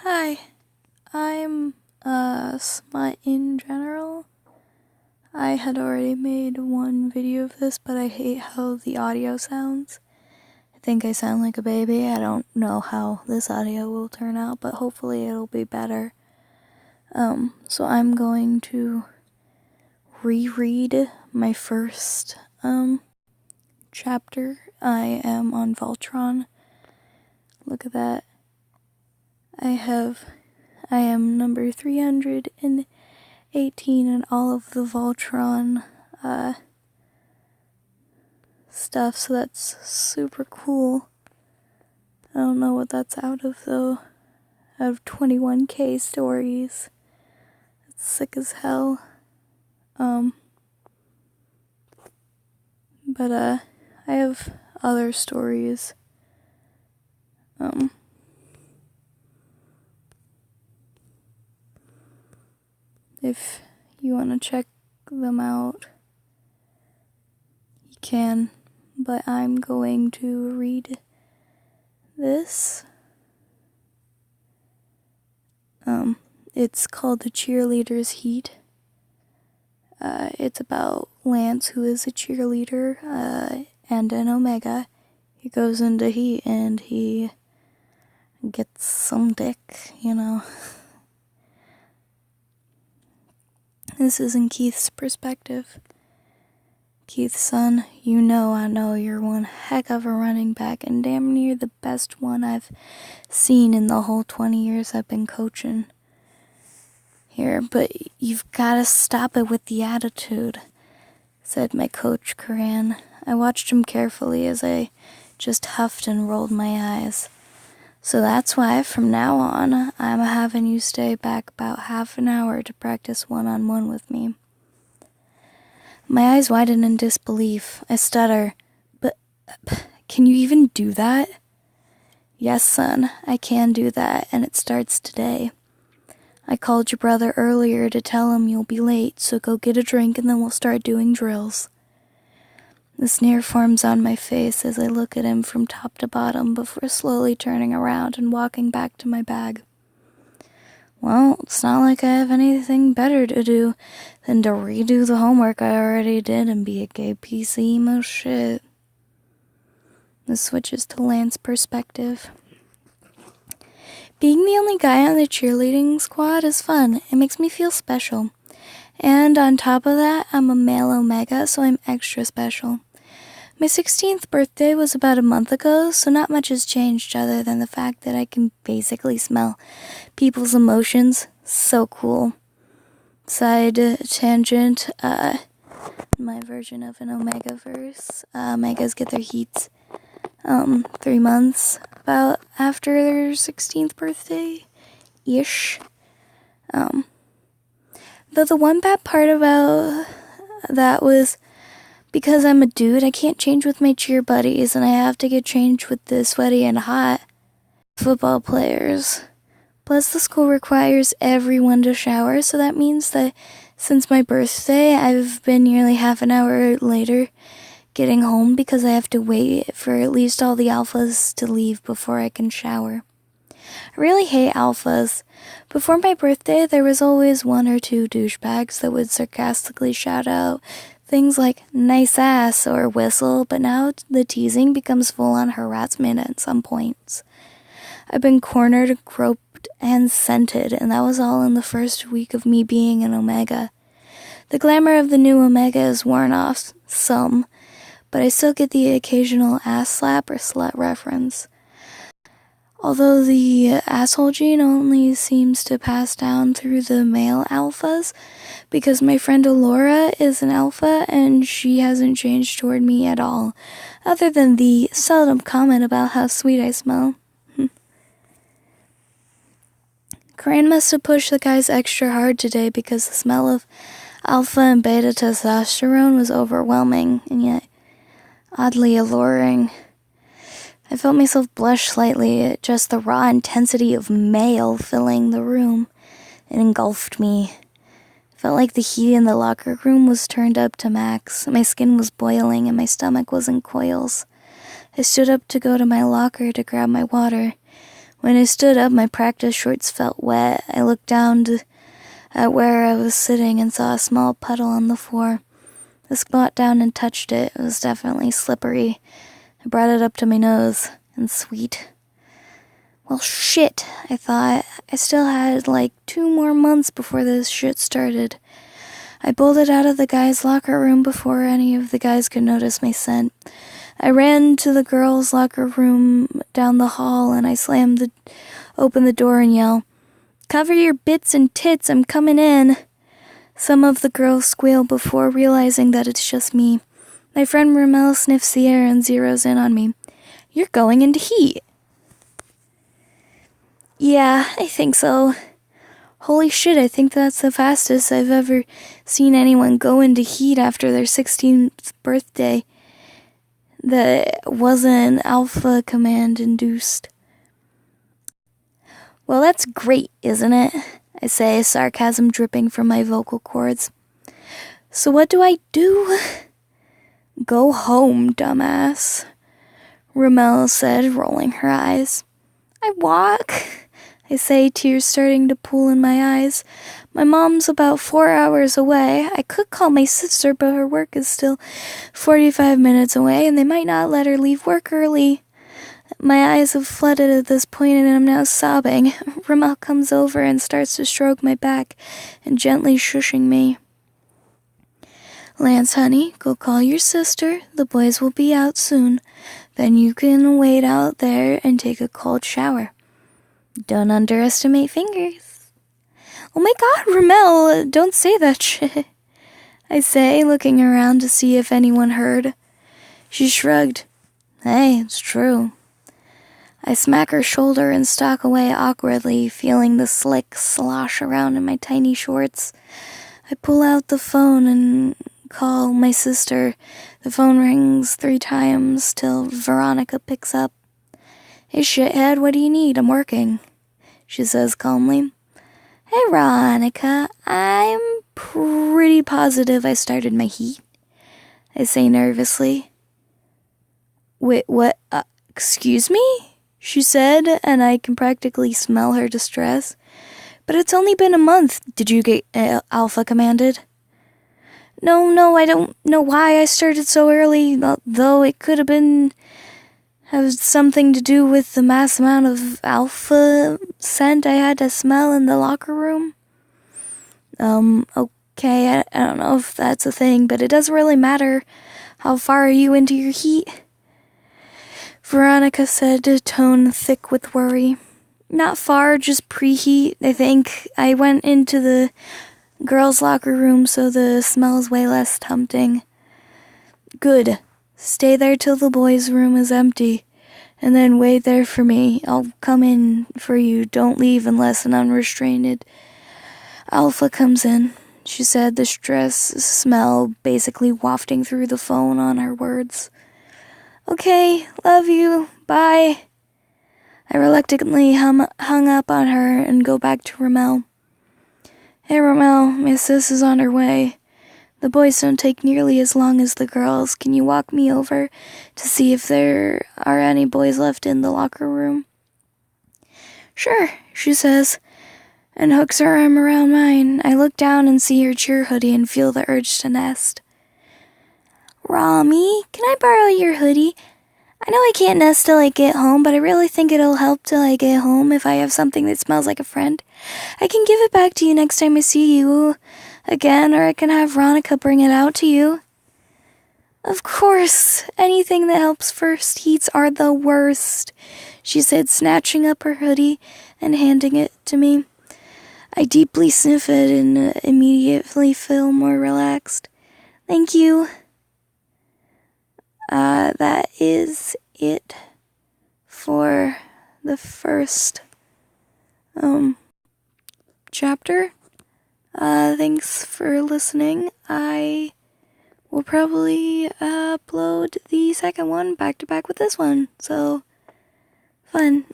Hi, I'm smut in general. I had already made one video of this, but I hate how the audio sounds. I think I sound like a baby. I don't know how this audio will turn out, but hopefully it'll be better. So I'm going to reread my first, chapter. I am on Voltron. Look at that. I am number 318 in all of the Voltron, stuff, so that's super cool. I don't know what that's out of, though. Out of 21k stories. It's sick as hell. But, I have other stories. If you want to check them out, you can, but I'm going to read this. It's called The Cheerleader's Heat. It's about Lance, who is a cheerleader, and an Omega. He goes into heat and he gets some dick, you know. This is in Keith's perspective. Keith, son, I know you're one heck of a running back and damn near the best one I've seen in the whole 20 years I've been coaching here, but you've gotta stop it with the attitude, said my coach, Karan. I watched him carefully as I just huffed and rolled my eyes. So that's why, from now on, I'm having you stay back about half an hour to practice one-on-one with me. My eyes widen in disbelief. I stutter. But, can you even do that? Yes, son, I can do that, and it starts today. I called your brother earlier to tell him you'll be late, so go get a drink and then we'll start doing drills. The sneer forms on my face as I look at him from top to bottom before slowly turning around and walking back to my bag. Well, it's not like I have anything better to do than to redo the homework I already did and be a gay piece of emo shit. This switches to Lance's perspective. Being the only guy on the cheerleading squad is fun. It makes me feel special. And on top of that, I'm a male Omega, so I'm extra special. My 16th birthday was about a month ago, so not much has changed other than the fact that I can basically smell people's emotions. So cool. Side tangent, my version of an Omega verse. Omegas get their heats 3 months about after their 16th birthday-ish. Though the one bad part about that was because I'm a dude, I can't change with my cheer buddies, and I have to get changed with the sweaty and hot football players. Plus, the school requires everyone to shower, so that means that since my birthday, I've been nearly half an hour later getting home because I have to wait for at least all the alphas to leave before I can shower. I really hate alphas. Before my birthday, there was always one or two douchebags that would sarcastically shout out things like nice ass or whistle, but now the teasing becomes full-on harassment at some points. I've been cornered, groped, and scented, and that was all in the first week of me being an Omega. The glamour of the new Omega is worn off some, but I still get the occasional ass slap or slut reference. Although the asshole gene only seems to pass down through the male alphas, because my friend Alora is an alpha and she hasn't changed toward me at all, other than the seldom comment about how sweet I smell. Crane must have pushed the guys extra hard today because the smell of alpha and beta testosterone was overwhelming and yet oddly alluring. I felt myself blush slightly at just the raw intensity of male filling the room. It engulfed me. It felt like the heat in the locker room was turned up to max. My skin was boiling and my stomach was in coils. I stood up to go to my locker to grab my water, When I stood up, my practice shorts felt wet. I looked down at where I was sitting and saw a small puddle on the floor. I squat down and touched it. It was definitely slippery. I brought it up to my nose, and sweet. Well, shit, I thought. I still had like 2 more months before this shit started. I bolted out of the guys' locker room before any of the guys could notice my scent. I ran to the girls' locker room down the hall, and I opened the door and yelled, "Cover your bits and tits, I'm coming in." Some of the girls squeal before realizing that it's just me. My friend Ramel sniffs the air and zeroes in on me. "You're going into heat." Yeah, I think so. Holy shit, I think that's the fastest I've ever seen anyone go into heat after their 16th birthday. That wasn't Alpha Command induced. Well, that's great, isn't it? I say, sarcasm dripping from my vocal cords. So what do I do? Go home, dumbass, Ramel said, rolling her eyes. I walk, I say, tears starting to pool in my eyes. My mom's about 4 hours away. I could call my sister, but her work is still 45 minutes away, and they might not let her leave work early. My eyes have flooded at this point, and I'm now sobbing. Ramel comes over and starts to stroke my back and gently shushing me. Lance, honey, go call your sister. The boys will be out soon. Then you can wait out there and take a cold shower. Don't underestimate fingers. Oh my god, Ramel, don't say that shit, I say, looking around to see if anyone heard. She shrugged. Hey, it's true. I smack her shoulder and stalk away awkwardly, feeling the slick slosh around in my tiny shorts. I pull out the phone and call my sister. The phone rings 3 times till Veronica picks up. Hey, shithead, what do you need? I'm working, she says calmly. Hey, Veronica, I'm pretty positive I started my heat, I say nervously. Wait, what? Excuse me? She said, and I can practically smell her distress. But it's only been a month. Did you get Alpha Commanded? No, I don't know why I started so early, though it could have something to do with the mass amount of alpha scent I had to smell in the locker room. Okay, I don't know if that's a thing, but it doesn't really matter. How far are you into your heat? Veronica said, a tone thick with worry. Not far, just preheat, I think. I went into the girls' locker room, so the smell's way less tempting. Good. Stay there till the boys' room is empty, and then wait there for me. I'll come in for you. Don't leave unless an unrestrained Alpha comes in, she said, the stress smell basically wafting through the phone on her words. Okay, love you. Bye. I reluctantly hung up on her and go back to Ramel. Hey, Ramel, my sis is on her way. The boys don't take nearly as long as the girls. Can you walk me over to see if there are any boys left in the locker room? Sure, she says, and hooks her arm around mine. I look down and see her cheer hoodie and feel the urge to nest. Rami, can I borrow your hoodie? I know I can't nest till I get home, but I really think it'll help till I get home if I have something that smells like a friend. I can give it back to you next time I see you again, or I can have Veronica bring it out to you. Of course, anything that helps first heats are the worst, she said, snatching up her hoodie and handing it to me. I deeply sniff it and immediately feel more relaxed. Thank you. That is it for the first chapter. Thanks for listening. I will probably upload the second one back to back with this one, so fun.